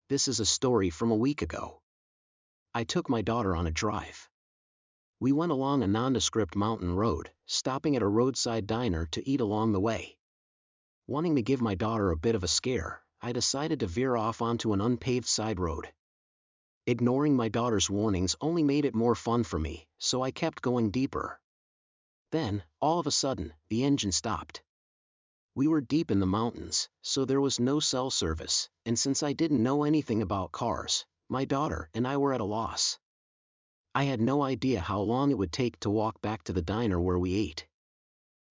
This is a story from a week ago. I took my daughter on a drive. We went along a nondescript mountain road, stopping at a roadside diner to eat along the way. Wanting to give my daughter a bit of a scare, I decided to veer off onto an unpaved side road. Ignoring my daughter's warnings only made it more fun for me, so I kept going deeper. Then, all of a sudden, the engine stopped. We were deep in the mountains, so there was no cell service, and since I didn't know anything about cars, my daughter and I were at a loss. I had no idea how long it would take to walk back to the diner where we ate.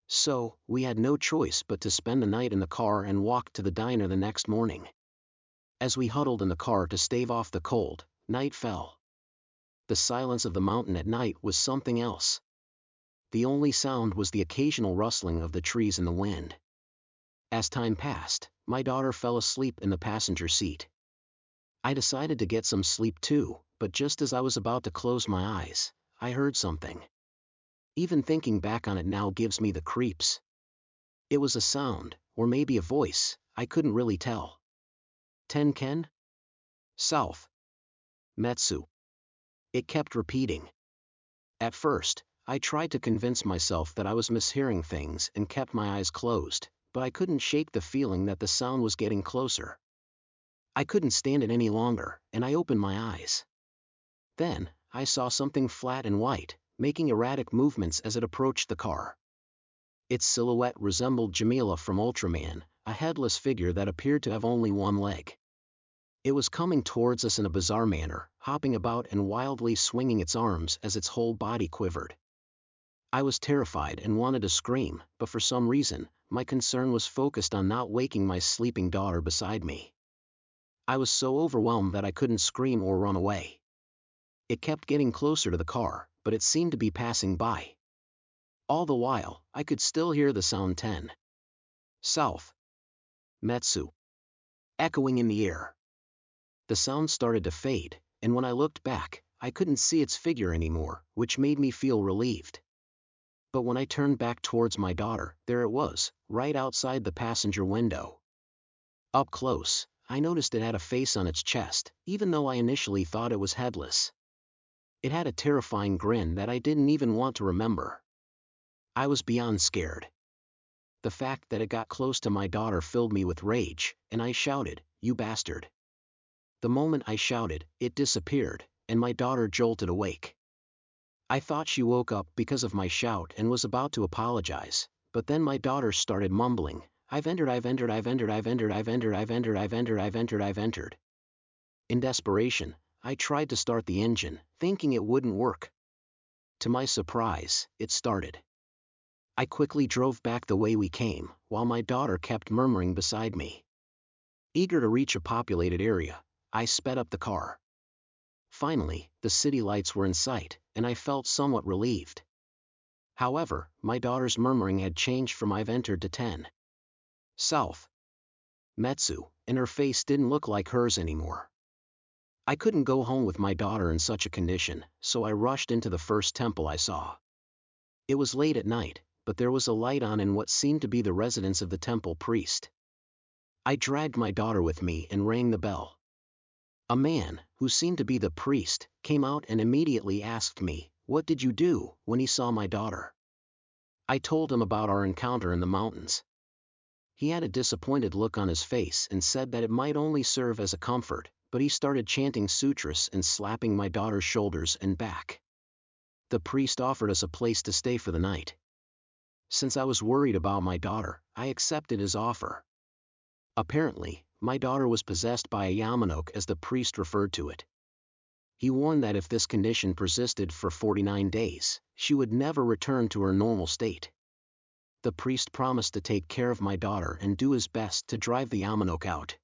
So, we had no choice but to spend the night in the car and walk to the diner the next morning. As we huddled in the car to stave off the cold, night fell. The silence of the mountain at night was something else. The only sound was the occasional rustling of the trees in the wind. As time passed, my daughter fell asleep in the passenger seat. I decided to get some sleep too, but just as I was about to close my eyes, I heard something. Even thinking back on it now gives me the creeps. It was a sound, or maybe a voice, I couldn't really tell. Tenken? South. Metsu. It kept repeating. At first, I tried to convince myself that I was mishearing things and kept my eyes closed, but I couldn't shake the feeling that the sound was getting closer. I couldn't stand it any longer, and I opened my eyes. Then, I saw something flat and white, making erratic movements as it approached the car. Its silhouette resembled Jamila from Ultraman, a headless figure that appeared to have only one leg. It was coming towards us in a bizarre manner, hopping about and wildly swinging its arms as its whole body quivered. I was terrified and wanted to scream, but for some reason, my concern was focused on not waking my sleeping daughter beside me. I was so overwhelmed that I couldn't scream or run away. It kept getting closer to the car, but it seemed to be passing by. All the while, I could still hear the sound 10. South. Metsu. Echoing in the air. The sound started to fade, and when I looked back, I couldn't see its figure anymore, which made me feel relieved. But when I turned back towards my daughter, there it was, right outside the passenger window. Up close, I noticed it had a face on its chest, even though I initially thought it was headless. It had a terrifying grin that I didn't even want to remember. I was beyond scared. The fact that it got close to my daughter filled me with rage, and I shouted, "You bastard!" The moment I shouted, it disappeared, and my daughter jolted awake. I thought she woke up because of my shout and was about to apologize, but then my daughter started mumbling, I've entered. In desperation, I tried to start the engine, thinking it wouldn't work. To my surprise, it started. I quickly drove back the way we came, while my daughter kept murmuring beside me. Eager to reach a populated area, I sped up the car. Finally, the city lights were in sight, and I felt somewhat relieved. However, my daughter's murmuring had changed from I've entered to 10. South. Metsu, and her face didn't look like hers anymore. I couldn't go home with my daughter in such a condition, so I rushed into the first temple I saw. It was late at night, but there was a light on in what seemed to be the residence of the temple priest. I dragged my daughter with me and rang the bell. A man, who seemed to be the priest, came out and immediately asked me, "What did you do?" when he saw my daughter. I told him about our encounter in the mountains. He had a disappointed look on his face and said that it might only serve as a comfort, but he started chanting sutras and slapping my daughter's shoulders and back. The priest offered us a place to stay for the night. Since I was worried about my daughter, I accepted his offer. Apparently, my daughter was possessed by a Yamanoke as the priest referred to it. He warned that if this condition persisted for 49 days, she would never return to her normal state. The priest promised to take care of my daughter and do his best to drive the Yamanoke out.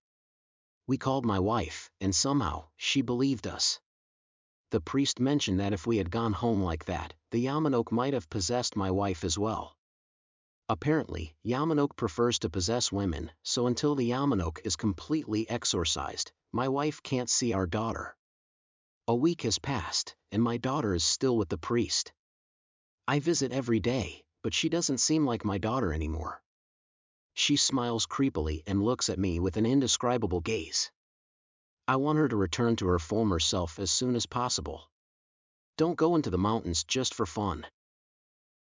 We called my wife, and somehow, she believed us. The priest mentioned that if we had gone home like that, the Yamanoke might have possessed my wife as well. Apparently, Yamanoke prefers to possess women, so until the Yamanoke is completely exorcised, my wife can't see our daughter. A week has passed, and my daughter is still with the priest. I visit every day, but she doesn't seem like my daughter anymore. She smiles creepily and looks at me with an indescribable gaze. I want her to return to her former self as soon as possible. Don't go into the mountains just for fun.